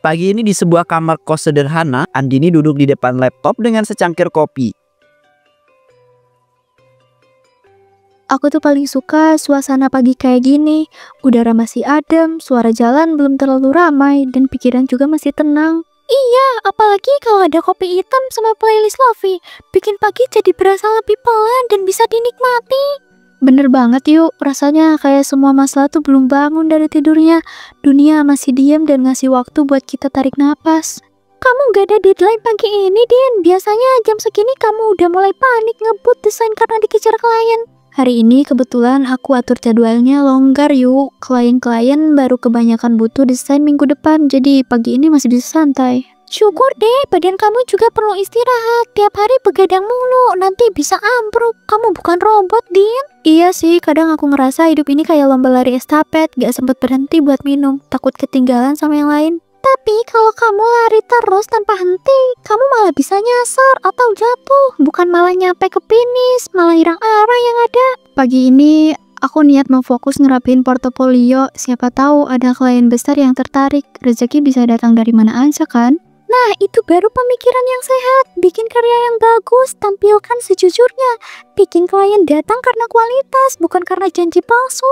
Pagi ini di sebuah kamar kos sederhana, Andini duduk di depan laptop dengan secangkir kopi. Aku tuh paling suka suasana pagi kayak gini. Udara masih adem, suara jalan belum terlalu ramai, dan pikiran juga masih tenang. Iya, apalagi kalau ada kopi hitam sama playlist lofi. Bikin pagi jadi berasa lebih pelan dan bisa dinikmati. Bener banget yuk, rasanya kayak semua masalah tuh belum bangun dari tidurnya. Dunia masih diam dan ngasih waktu buat kita tarik napas. Kamu gak ada deadline pagi ini, Din. Biasanya jam segini kamu udah mulai panik ngebut desain karena dikejar klien. Hari ini kebetulan aku atur jadwalnya longgar yuk. Klien-klien baru kebanyakan butuh desain minggu depan, jadi pagi ini masih bisa santai. Syukur deh, badan kamu juga perlu istirahat. Tiap hari begadang mulu, nanti bisa ambruk. Kamu bukan robot, Din. Iya sih, kadang aku ngerasa hidup ini kayak lomba lari estafet, gak sempet berhenti buat minum, takut ketinggalan sama yang lain. Tapi kalau kamu lari terus tanpa henti, kamu malah bisa nyasar atau jatuh. Bukan malah nyampe ke finish, malah hilang arah yang ada. Pagi ini aku niat mau fokus ngerapin portofolio. Siapa tahu ada klien besar yang tertarik. Rezeki bisa datang dari mana aja kan? Nah, itu baru pemikiran yang sehat. Bikin karya yang bagus, tampilkan sejujurnya. Bikin klien datang karena kualitas, bukan karena janji palsu.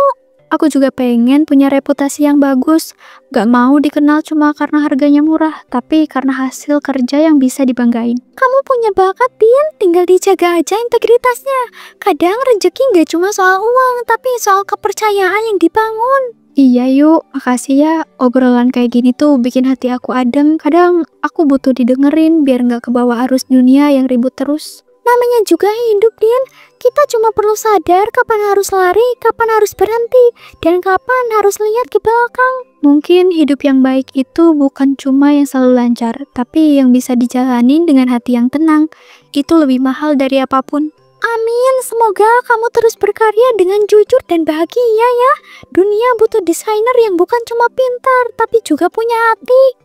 Aku juga pengen punya reputasi yang bagus. Gak mau dikenal cuma karena harganya murah, tapi karena hasil kerja yang bisa dibanggain. Kamu punya bakat, Din. Tinggal dijaga aja integritasnya. Kadang rezeki gak cuma soal uang, tapi soal kepercayaan yang dibangun. Iya yuk, makasih ya. Obrolan kayak gini tuh bikin hati aku adem. Kadang aku butuh didengerin biar gak kebawa arus dunia yang ribut terus. Namanya juga hidup, Din. Kita cuma perlu sadar kapan harus lari, kapan harus berhenti, dan kapan harus lihat ke belakang. Mungkin hidup yang baik itu bukan cuma yang selalu lancar, tapi yang bisa dijalani dengan hati yang tenang. Itu lebih mahal dari apapun. Amin, semoga kamu terus berkarya dengan jujur dan bahagia ya. Dunia butuh desainer yang bukan cuma pintar, tapi juga punya hati.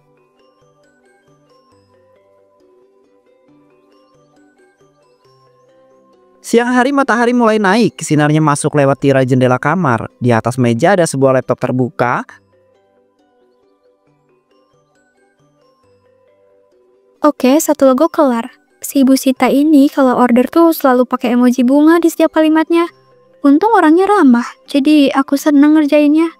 Siang hari matahari mulai naik, sinarnya masuk lewat tirai jendela kamar. Di atas meja ada sebuah laptop terbuka. Oke, satu logo kelar. Si Ibu Sita ini kalau order tuh selalu pakai emoji bunga di setiap kalimatnya. Untung orangnya ramah, jadi aku seneng ngerjainnya.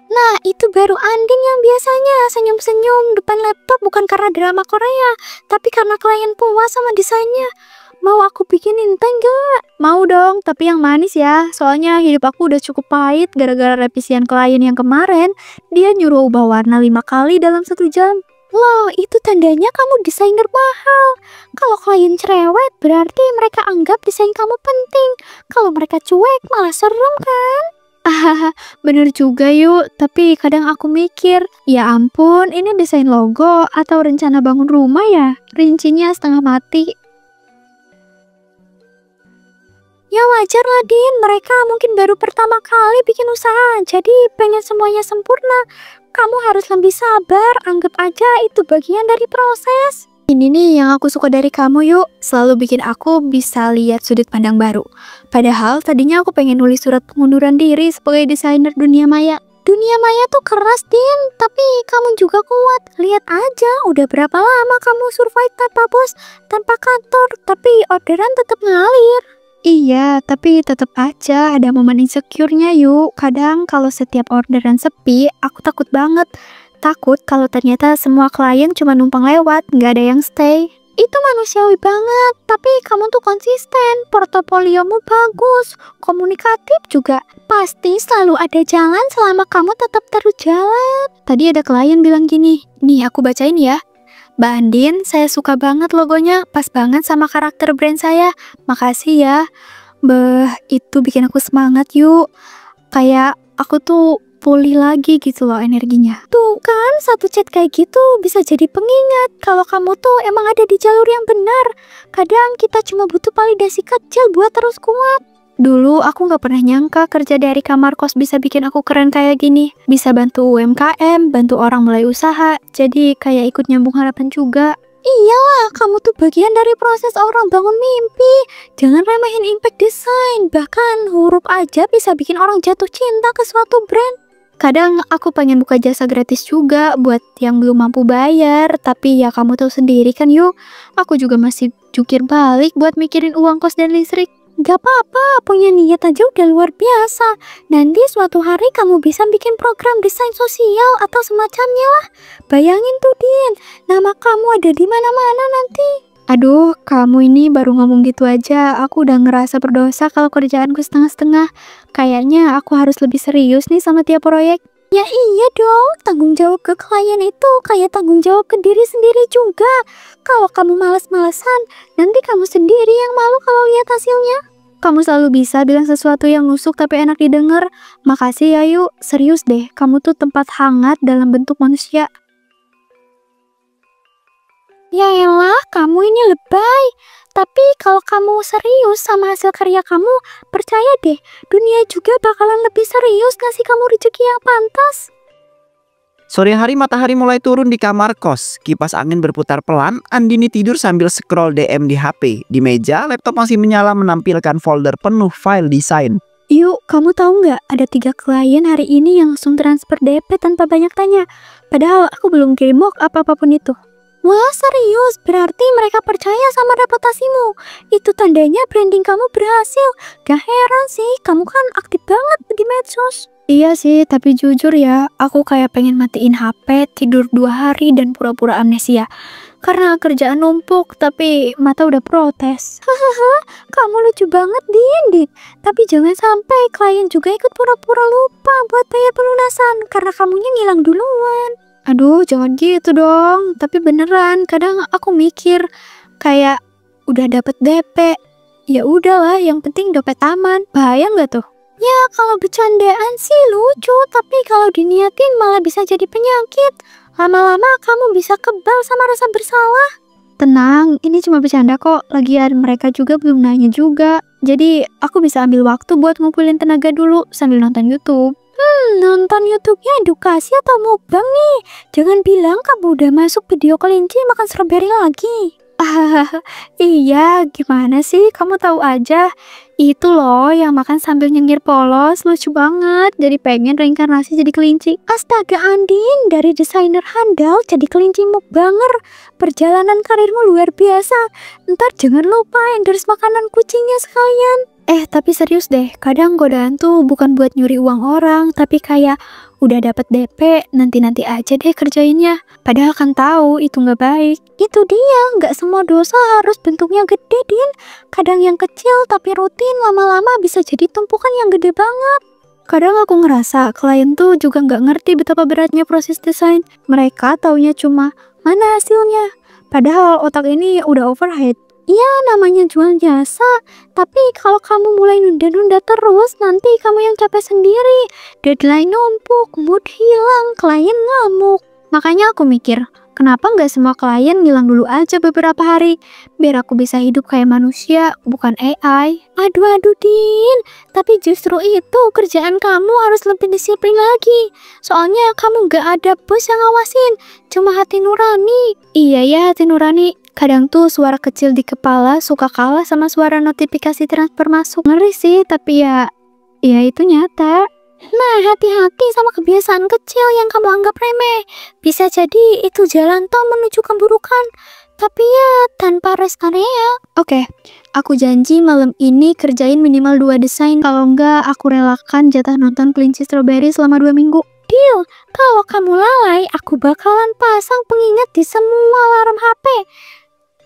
Nah, itu baru Andin yang biasanya senyum-senyum depan laptop bukan karena drama Korea, tapi karena klien puas sama desainnya. Mau aku bikinin teh nggak? Mau dong, tapi yang manis ya. Soalnya hidup aku udah cukup pahit gara-gara revisian klien yang kemarin. Dia nyuruh ubah warna 5 kali dalam 1 jam. Loh, itu tandanya kamu desainer mahal. Kalau klien cerewet, berarti mereka anggap desain kamu penting. Kalau mereka cuek, malah serem kan? Bener juga yuk, tapi kadang aku mikir, ya ampun, ini desain logo atau rencana bangun rumah ya? Rincinya setengah mati. Ya wajar lah, Din, mereka mungkin baru pertama kali bikin usaha, jadi pengen semuanya sempurna. Kamu harus lebih sabar, anggap aja itu bagian dari proses. Ini nih yang aku suka dari kamu yuk, selalu bikin aku bisa lihat sudut pandang baru. Padahal tadinya aku pengen nulis surat pengunduran diri sebagai desainer dunia maya. Dunia maya tuh keras, Din, tapi kamu juga kuat. Lihat aja, udah berapa lama kamu survive tanpa bos, tanpa kantor, tapi orderan tetap ngalir. Iya, tapi tetap aja ada momen insecure-nya yuk. Kadang kalau setiap orderan sepi, aku takut banget. Takut kalau ternyata semua klien cuma numpang lewat, nggak ada yang stay. Itu manusiawi banget, tapi kamu tuh konsisten, portofoliomu bagus, komunikatif juga. Pasti selalu ada jalan selama kamu tetap terus jalan. Tadi ada klien bilang gini, nih aku bacain ya. Mbak Andin, saya suka banget logonya, pas banget sama karakter brand saya. Makasih ya. Beh, itu bikin aku semangat yuk. Kayak aku tuh pulih lagi gitu loh energinya. Tuh kan, satu chat kayak gitu bisa jadi pengingat kalau kamu tuh emang ada di jalur yang benar. Kadang kita cuma butuh validasi kecil buat terus kuat. Dulu aku gak pernah nyangka kerja dari kamar kos bisa bikin aku keren kayak gini. Bisa bantu UMKM, bantu orang mulai usaha, jadi kayak ikut nyambung harapan juga. Iyalah, kamu tuh bagian dari proses orang bangun mimpi. Jangan remehin impact design, bahkan huruf aja bisa bikin orang jatuh cinta ke suatu brand. Kadang aku pengen buka jasa gratis juga buat yang belum mampu bayar. Tapi ya kamu tahu sendiri kan yuk, aku juga masih jungkir balik buat mikirin uang kos dan listrik. Gak apa-apa, punya niat aja udah luar biasa. Nanti suatu hari kamu bisa bikin program desain sosial atau semacamnya lah. Bayangin tuh Din, nama kamu ada di mana-mana nanti. Aduh, kamu ini baru ngomong gitu aja, aku udah ngerasa berdosa kalau kerjaanku setengah-setengah. Kayaknya aku harus lebih serius nih sama tiap proyek. Ya iya dong, tanggung jawab ke klien itu kayak tanggung jawab ke diri sendiri juga. Kalau kamu males-malesan, nanti kamu sendiri yang malu kalau lihat hasilnya. Kamu selalu bisa bilang sesuatu yang nusuk tapi enak didengar. Makasih ya yuk, serius deh, kamu tuh tempat hangat dalam bentuk manusia. Ya elah, kamu ini lebay. Tapi kalau kamu serius sama hasil karya kamu, percaya deh, dunia juga bakalan lebih serius ngasih kamu rezeki yang pantas. Sore hari matahari mulai turun di kamar kos. Kipas angin berputar pelan, Andini tidur sambil scroll DM di HP. Di meja, laptop masih menyala menampilkan folder penuh file desain. Yuk, kamu tahu nggak ada 3 klien hari ini yang langsung transfer DP tanpa banyak tanya. Padahal aku belum kirim mock apapun itu. Wah serius, berarti mereka percaya sama reputasimu. Itu tandanya branding kamu berhasil. Gak heran sih, kamu kan aktif banget di medsos. Iya sih, tapi jujur ya, aku kayak pengen matiin HP, tidur 2 hari dan pura-pura amnesia. Karena kerjaan numpuk, tapi mata udah protes. Hahaha, kamu lucu banget Din. Tapi jangan sampai klien juga ikut pura-pura lupa buat bayar pelunasan karena kamunya ngilang duluan. Aduh, jangan gitu dong. Tapi beneran, kadang aku mikir kayak udah dapet DP. Ya udahlah, yang penting dompet aman. Bahaya nggak tuh? Ya, kalau bercandaan sih lucu, tapi kalau diniatin malah bisa jadi penyakit. Lama-lama kamu bisa kebal sama rasa bersalah. Tenang, ini cuma bercanda kok. Lagian mereka juga belum nanya juga. Jadi, aku bisa ambil waktu buat ngumpulin tenaga dulu sambil nonton YouTube. Nonton YouTube-nya edukasi atau mukbang nih? Jangan bilang kamu udah masuk video kelinci makan strawberry lagi. Iya, gimana sih? Kamu tahu aja. Itu loh yang makan sambil nyengir polos, lucu banget. Jadi pengen reinkarnasi jadi kelinci. Astaga Andin, dari desainer handal jadi kelinci mukbanger. Perjalanan karirmu luar biasa. Ntar jangan lupa endorse makanan kucingnya sekalian. Tapi serius deh, kadang godaan tuh bukan buat nyuri uang orang, tapi kayak udah dapet DP, nanti-nanti aja deh kerjainnya. Padahal kan tahu itu nggak baik. Itu dia, nggak semua dosa harus bentuknya gede, Din. Kadang yang kecil tapi rutin lama-lama bisa jadi tumpukan yang gede banget. Kadang aku ngerasa klien tuh juga nggak ngerti betapa beratnya proses desain. Mereka taunya cuma mana hasilnya. Padahal otak ini udah overhead. Iya, namanya jual jasa. Tapi kalau kamu mulai nunda-nunda terus, nanti kamu yang capek sendiri. Deadline numpuk, mood hilang, klien ngamuk. Makanya aku mikir, kenapa nggak semua klien ngilang dulu aja beberapa hari? Biar aku bisa hidup kayak manusia, bukan AI. Aduh Din, tapi justru itu kerjaan kamu harus lebih disiplin lagi. Soalnya kamu nggak ada bos yang ngawasin, cuma hati nurani. Iya ya, hati nurani. Kadang tuh suara kecil di kepala suka kalah sama suara notifikasi transfer masuk. Ngeri sih, tapi ya itu nyata. Nah, hati-hati sama kebiasaan kecil yang kamu anggap remeh. Bisa jadi itu jalan tol menuju keburukan. Tapi ya tanpa rest area. Oke, aku janji malam ini kerjain minimal 2 desain. Kalau enggak, aku relakan jatah nonton kelinci strawberry selama 2 minggu. Deal, kalau kamu lalai, aku bakalan pasang pengingat di semua alarm HP.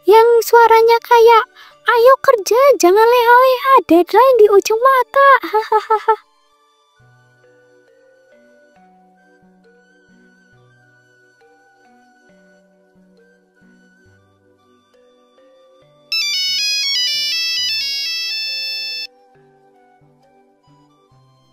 Yang suaranya kayak, ayo kerja, jangan leha-leha, deadline di ujung mata. Hahaha.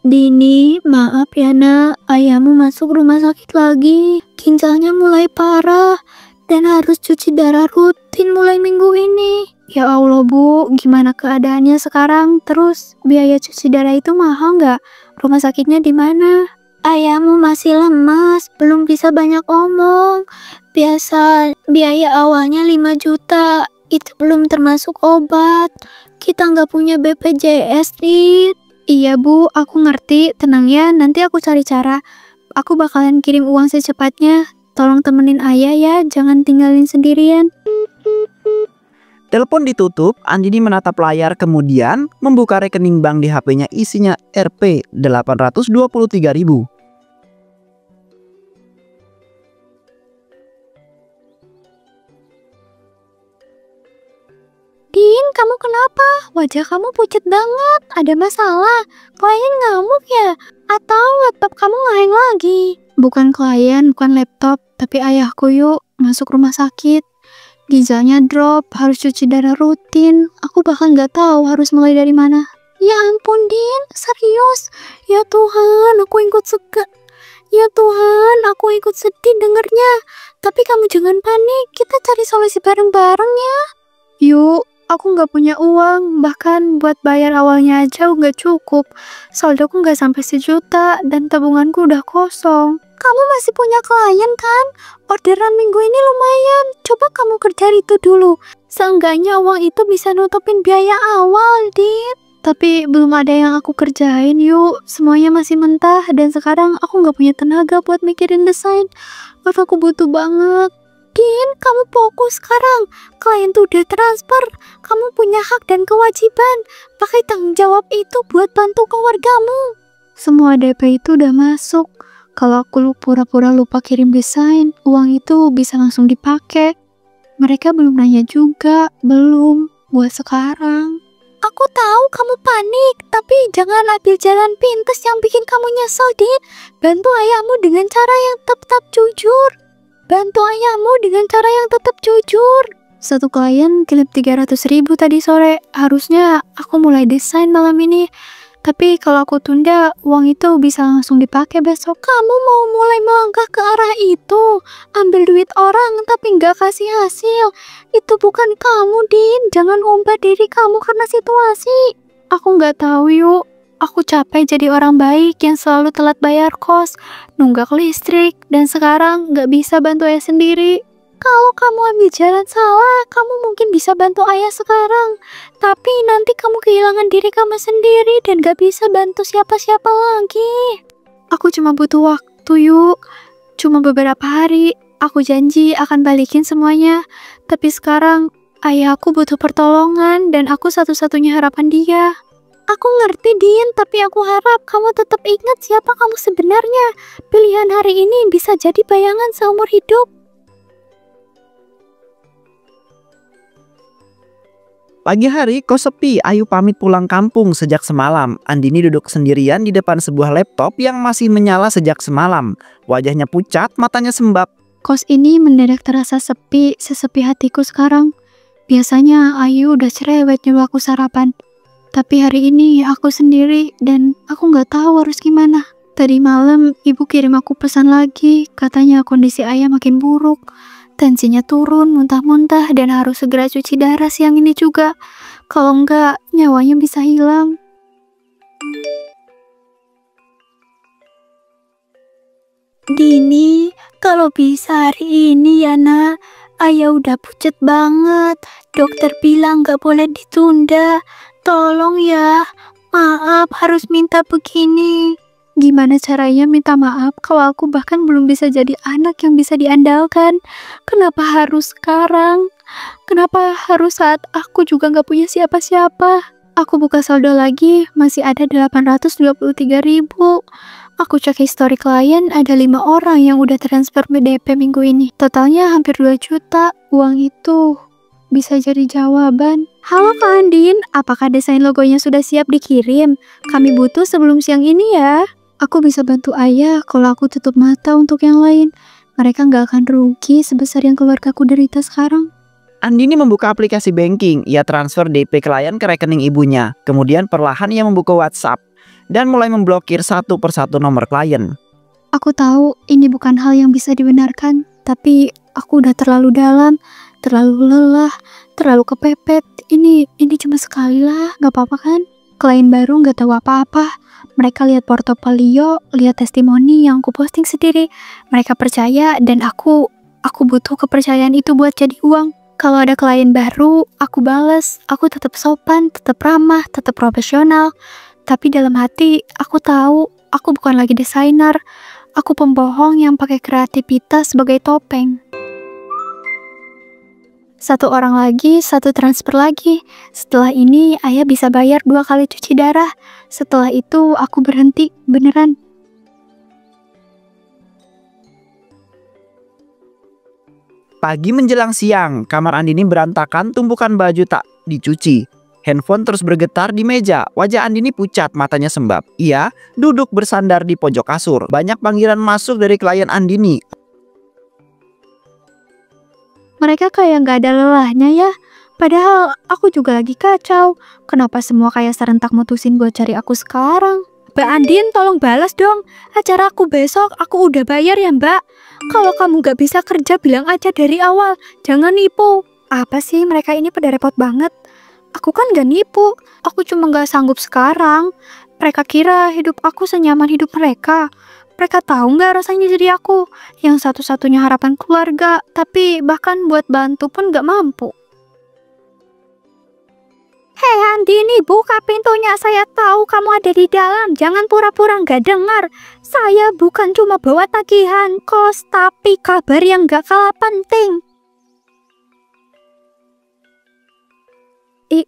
Dini, maaf ya nak, ayahmu masuk rumah sakit lagi. Ginjalnya mulai parah dan harus cuci darah rutin mulai minggu ini. Ya Allah bu, gimana keadaannya sekarang? Terus biaya cuci darah itu mahal nggak? Rumah sakitnya di mana? Ayahmu masih lemas, belum bisa banyak omong. Biasa biaya awalnya 5 juta, itu belum termasuk obat. Kita nggak punya BPJS, Dit. Iya bu, aku ngerti, tenang ya, nanti aku cari cara. Aku bakalan kirim uang secepatnya. Tolong temenin ayah ya, jangan tinggalin sendirian. Telepon ditutup, Andini menatap layar kemudian membuka rekening bank di HP-nya isinya Rp 823.000. Din, kamu kenapa? Wajah kamu pucat banget. Ada masalah? Klien ngamuk ya? Atau laptop kamu ngehang lagi? Bukan klien, bukan laptop, tapi ayahku yuk masuk rumah sakit. Ginjalnya drop, harus cuci darah rutin. Aku bahkan gak tahu harus mulai dari mana. Ya ampun, Din, serius? Ya Tuhan, aku ikut Ya Tuhan, aku ikut sedih dengernya. Tapi kamu jangan panik, kita cari solusi bareng-bareng ya. Yuk, aku gak punya uang, bahkan buat bayar awalnya aja gak cukup. Saldoku gak sampai 1 juta dan tabunganku udah kosong. Kamu masih punya klien kan? Orderan minggu ini lumayan. Coba kamu kerja itu dulu. Seenggaknya uang itu bisa nutupin biaya awal, Dit. Tapi belum ada yang aku kerjain yuk. Semuanya masih mentah dan sekarang aku gak punya tenaga buat mikirin desain. Aku butuh banget. Din, kamu fokus sekarang. Klien tuh udah transfer. Kamu punya hak dan kewajiban. Pakai tanggung jawab itu buat bantu keluargamu. Semua DP itu udah masuk. Kalau aku pura-pura lupa kirim desain, uang itu bisa langsung dipakai. Mereka belum nanya juga, belum. Buat sekarang. Aku tahu kamu panik, tapi jangan ambil jalan pintas yang bikin kamu nyesel, Din. Bantu ayahmu dengan cara yang tetap jujur. Satu klien kirim 300.000 tadi sore. Harusnya aku mulai desain malam ini. Tapi kalau aku tunda, uang itu bisa langsung dipakai besok. Kamu mau mulai melangkah ke arah itu? Ambil duit orang tapi nggak kasih hasil. Itu bukan kamu, Din. Jangan ubah diri kamu karena situasi. Aku nggak tahu yuk. Aku capek jadi orang baik yang selalu telat bayar kos, nunggak listrik, dan sekarang nggak bisa bantu ayah sendiri. Kalau kamu ambil jalan salah, kamu mungkin bisa bantu ayah sekarang. Tapi nanti kamu kehilangan diri kamu sendiri dan gak bisa bantu siapa-siapa lagi. Aku cuma butuh waktu yuk. Cuma beberapa hari. Aku janji akan balikin semuanya. Tapi sekarang, ayah aku butuh pertolongan dan aku satu-satunya harapan dia. Aku ngerti, Din, tapi aku harap kamu tetap ingat siapa kamu sebenarnya. Pilihan hari ini bisa jadi bayangan seumur hidup. Pagi hari, kos sepi. Ayu pamit pulang kampung sejak semalam. Andini duduk sendirian di depan sebuah laptop yang masih menyala sejak semalam. Wajahnya pucat, matanya sembab. Kos ini mendadak terasa sepi, sesepi hatiku sekarang. Biasanya Ayu udah cerewet nyuruh aku sarapan. Tapi hari ini aku sendiri dan aku nggak tahu harus gimana. Tadi malam ibu kirim aku pesan lagi, katanya kondisi ayah makin buruk. Tensinya turun, muntah-muntah, dan harus segera cuci darah siang ini juga. Kalau enggak, nyawanya bisa hilang. Dini, kalau bisa hari ini ya nak. Ayah udah pucat banget. Dokter bilang gak boleh ditunda. Tolong ya. Maaf harus minta begini. Gimana caranya minta maaf kalau aku bahkan belum bisa jadi anak yang bisa diandalkan? Kenapa harus sekarang? Kenapa harus saat aku juga gak punya siapa-siapa? Aku buka saldo lagi, masih ada 823.000. Aku cek history klien, ada 5 orang yang udah transfer DP minggu ini. Totalnya hampir 2 juta. Uang itu bisa jadi jawaban. Halo Kak Andin, apakah desain logonya sudah siap dikirim? Kami butuh sebelum siang ini ya. Aku bisa bantu ayah kalau aku tutup mata untuk yang lain. Mereka nggak akan rugi sebesar yang keluargaku derita sekarang. Andini membuka aplikasi banking. Ia transfer DP klien ke rekening ibunya. Kemudian perlahan ia membuka WhatsApp dan mulai memblokir satu persatu nomor klien. Aku tahu ini bukan hal yang bisa dibenarkan, tapi aku udah terlalu dalam, terlalu lelah, terlalu kepepet. Ini cuma sekali lah, nggak apa-apa kan? Klien baru nggak tahu apa-apa. Mereka lihat portofolio, lihat testimoni yang aku posting sendiri. Mereka percaya dan aku butuh kepercayaan itu buat jadi uang. Kalau ada klien baru, aku balas. Aku tetap sopan, tetap ramah, tetap profesional. Tapi dalam hati, aku tahu aku bukan lagi desainer. Aku pembohong yang pakai kreativitas sebagai topeng. Satu orang lagi, satu transfer lagi. Setelah ini, ayah bisa bayar 2 kali cuci darah. Setelah itu, aku berhenti, beneran. Pagi menjelang siang, kamar Andini berantakan, tumpukan baju tak dicuci. Handphone terus bergetar di meja. Wajah Andini pucat, matanya sembab. Ia duduk bersandar di pojok kasur. Banyak panggilan masuk dari klien Andini. Mereka kayak nggak ada lelahnya ya. Padahal aku juga lagi kacau. Kenapa semua kayak serentak mutusin buat cari aku sekarang? Mbak Andin, tolong balas dong. Acara aku besok, aku udah bayar ya mbak. Kalau kamu gak bisa kerja, bilang aja dari awal. Jangan nipu. Apa sih, mereka ini pada repot banget. Aku kan gak nipu. Aku cuma gak sanggup sekarang. Mereka kira hidup aku senyaman hidup mereka. Mereka tahu gak rasanya jadi aku, yang satu-satunya harapan keluarga, tapi bahkan buat bantu pun gak mampu. Hei Andini, buka pintunya. Saya tahu kamu ada di dalam. Jangan pura-pura nggak dengar. Saya bukan cuma bawa tagihan kos, tapi kabar yang nggak kalah penting.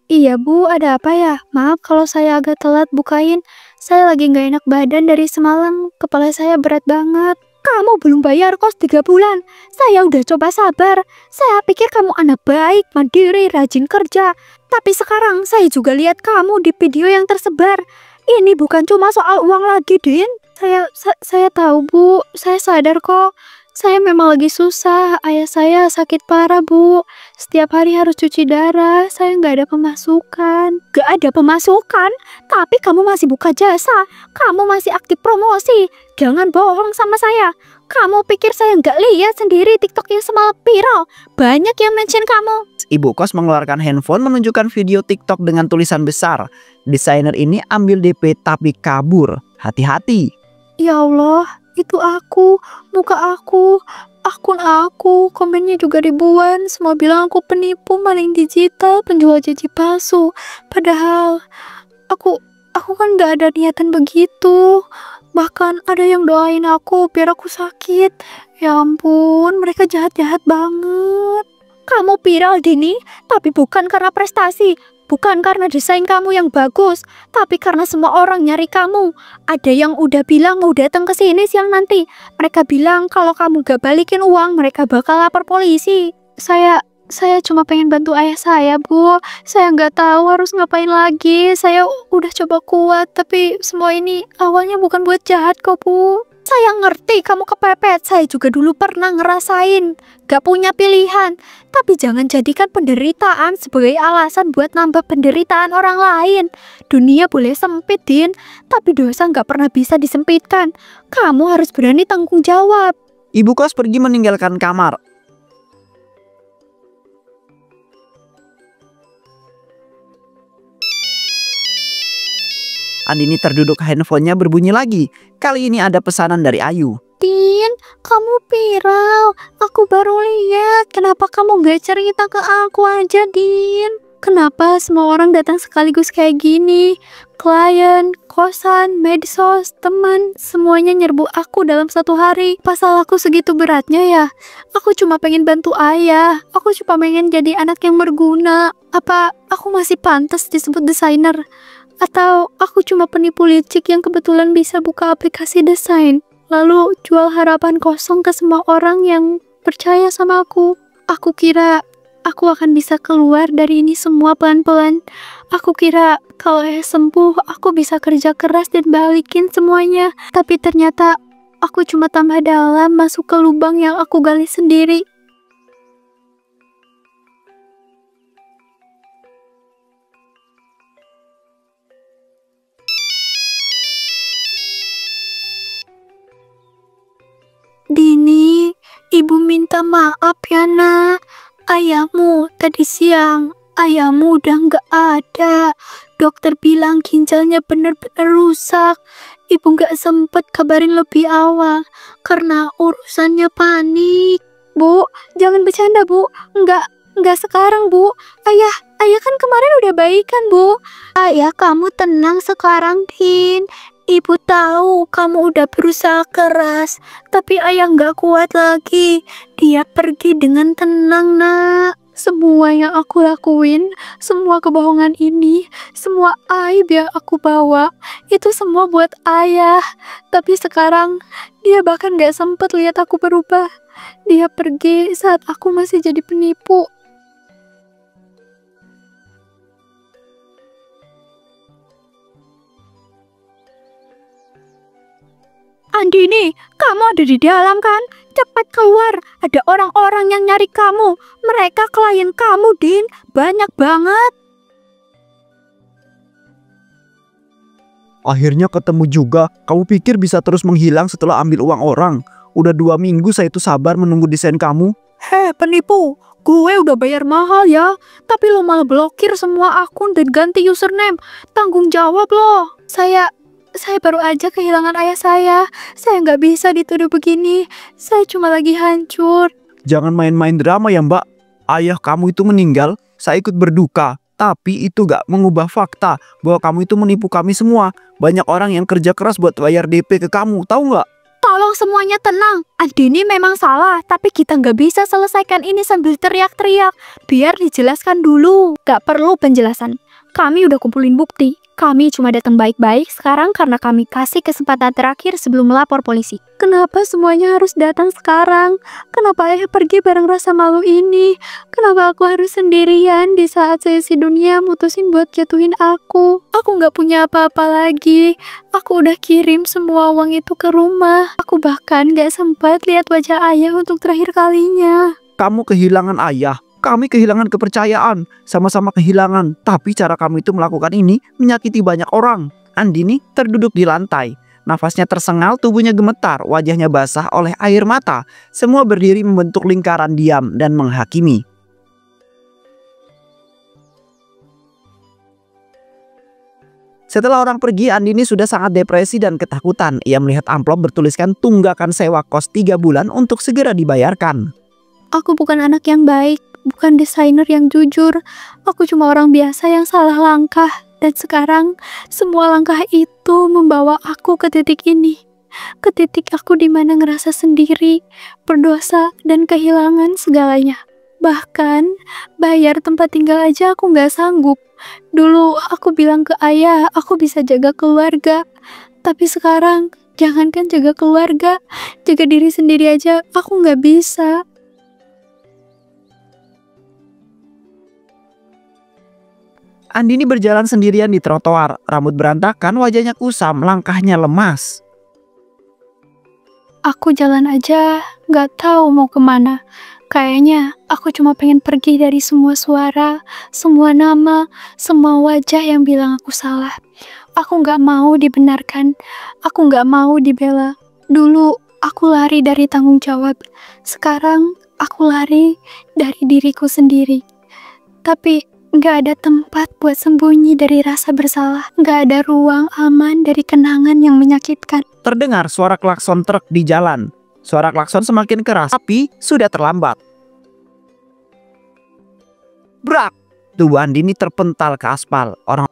Iya bu, ada apa ya? Maaf kalau saya agak telat bukain. Saya lagi nggak enak badan dari semalam. Kepala saya berat banget. Kamu belum bayar kos 3 bulan. Saya udah coba sabar. Saya pikir kamu anak baik, mandiri, rajin kerja. Tapi sekarang saya juga lihat kamu di video yang tersebar. Ini bukan cuma soal uang lagi, Din. Saya tahu, Bu. Saya sadar kok. Saya memang lagi susah. Ayah saya sakit parah, Bu. Setiap hari harus cuci darah. Saya nggak ada pemasukan. Nggak ada pemasukan? Tapi kamu masih buka jasa. Kamu masih aktif promosi. Jangan bohong sama saya. Kamu pikir saya nggak lihat sendiri TikTok yang semalam viral? Banyak yang mention kamu. Ibu kos mengeluarkan handphone menunjukkan video TikTok dengan tulisan besar. Desainer ini ambil DP tapi kabur. Hati-hati. Ya Allah, itu aku, muka aku, akun aku, komennya juga ribuan. Semua bilang aku penipu, maling digital, penjual janji palsu. Padahal aku kan nggak ada niatan begitu. Bahkan ada yang doain aku biar aku sakit. Ya ampun, mereka jahat-jahat banget. Kamu viral, Dini, tapi bukan karena prestasi. Bukan karena desain kamu yang bagus, tapi karena semua orang nyari kamu. Ada yang udah bilang mau datang ke sini siang nanti. Mereka bilang kalau kamu gak balikin uang, mereka bakal lapor polisi. Saya cuma pengen bantu ayah saya, Bu. Saya nggak tahu harus ngapain lagi. Saya udah coba kuat, tapi semua ini awalnya bukan buat jahat kok, Bu. Saya ngerti kamu kepepet. Saya juga dulu pernah ngerasain. Gak punya pilihan. Tapi jangan jadikan penderitaan sebagai alasan buat nambah penderitaan orang lain. Dunia boleh sempit, Din. Tapi dosa nggak pernah bisa disempitkan. Kamu harus berani tanggung jawab. Ibu kos pergi meninggalkan kamar. Andini terduduk, handphonenya berbunyi lagi. Kali ini ada pesanan dari Ayu. Din, kamu viral. Aku baru lihat. Kenapa kamu gak cerita ke aku aja, Din? Kenapa semua orang datang sekaligus kayak gini? Klien, kosan, medsos, teman, semuanya nyerbu aku dalam 1 hari. Pasal aku segitu beratnya ya? Aku cuma pengen bantu ayah. Aku cuma pengen jadi anak yang berguna. Apa aku masih pantas disebut desainer? Atau aku cuma penipu licik yang kebetulan bisa buka aplikasi desain, lalu jual harapan kosong ke semua orang yang percaya sama aku? Aku kira aku akan bisa keluar dari ini semua pelan-pelan. Aku kira kalau sembuh, aku bisa kerja keras dan balikin semuanya. Tapi ternyata aku cuma tambah dalam, masuk ke lubang yang aku gali sendiri. Dini, ibu minta maaf ya nak. Ayahmu tadi siang, ayahmu udah nggak ada. Dokter bilang ginjalnya bener-bener rusak. Ibu nggak sempet kabarin lebih awal karena urusannya panik. Bu, jangan bercanda bu. Nggak sekarang bu. Ayah kan kemarin udah baik kan bu. Ayah kamu tenang sekarang, Din. Ibu tahu kamu udah berusaha keras, tapi ayah nggak kuat lagi. Dia pergi dengan tenang, nak. Semua yang aku lakuin, semua kebohongan ini, semua aib yang aku bawa, itu semua buat ayah. Tapi sekarang, dia bahkan gak sempet lihat aku berubah. Dia pergi saat aku masih jadi penipu. Andini, kamu ada di dalam kan? Cepat keluar, ada orang-orang yang nyari kamu. Mereka klien kamu, Din. Banyak banget. Akhirnya ketemu juga. Kamu pikir bisa terus menghilang setelah ambil uang orang? Udah 2 minggu saya itu sabar menunggu desain kamu. Heh, penipu. Gue udah bayar mahal ya. Tapi lo malah blokir semua akun dan ganti username. Tanggung jawab lo. Saya baru aja kehilangan ayah saya. Saya nggak bisa dituduh begini. Saya cuma lagi hancur. Jangan main-main drama ya mbak. Ayah kamu itu meninggal, saya ikut berduka. Tapi itu gak mengubah fakta bahwa kamu itu menipu kami semua. Banyak orang yang kerja keras buat bayar DP ke kamu, tahu nggak? Tolong semuanya tenang. Andini memang salah, tapi kita nggak bisa selesaikan ini sambil teriak-teriak. Biar dijelaskan dulu. Gak perlu penjelasan. Kami udah kumpulin bukti. Kami cuma datang baik-baik sekarang karena kami kasih kesempatan terakhir sebelum melapor polisi. Kenapa semuanya harus datang sekarang? Kenapa ayah pergi bareng rasa malu ini? Kenapa aku harus sendirian di saat si dunia mutusin buat jatuhin aku? Aku nggak punya apa-apa lagi. Aku udah kirim semua uang itu ke rumah. Aku bahkan nggak sempat lihat wajah ayah untuk terakhir kalinya. Kamu kehilangan ayah. Kami kehilangan kepercayaan, sama-sama kehilangan. Tapi cara kamu itu melakukan ini menyakiti banyak orang. Andini terduduk di lantai. Nafasnya tersengal, tubuhnya gemetar, wajahnya basah oleh air mata. Semua berdiri membentuk lingkaran diam dan menghakimi. Setelah orang pergi, Andini sudah sangat depresi dan ketakutan. Ia melihat amplop bertuliskan tunggakan sewa kos 3 bulan untuk segera dibayarkan. Aku bukan anak yang baik, bukan desainer yang jujur. Aku cuma orang biasa yang salah langkah. Dan sekarang, semua langkah itu membawa aku ke titik ini. Ke titik aku dimana ngerasa sendiri, berdosa, dan kehilangan segalanya. Bahkan, bayar tempat tinggal aja aku nggak sanggup. Dulu aku bilang ke ayah, aku bisa jaga keluarga. Tapi sekarang, jangankan jaga keluarga, jaga diri sendiri aja aku nggak bisa. Andini berjalan sendirian di trotoar, rambut berantakan, wajahnya kusam, langkahnya lemas. Aku jalan aja, gak tahu mau kemana. Kayaknya aku cuma pengen pergi dari semua suara, semua nama, semua wajah yang bilang aku salah. Aku gak mau dibenarkan, aku gak mau dibela. Dulu aku lari dari tanggung jawab, sekarang aku lari dari diriku sendiri. Tapi gak ada tempat buat sembunyi dari rasa bersalah. Gak ada ruang aman dari kenangan yang menyakitkan. Terdengar suara klakson truk di jalan. Suara klakson semakin keras, tapi sudah terlambat. Brak! Tubuh Andini terpental ke aspal. Orang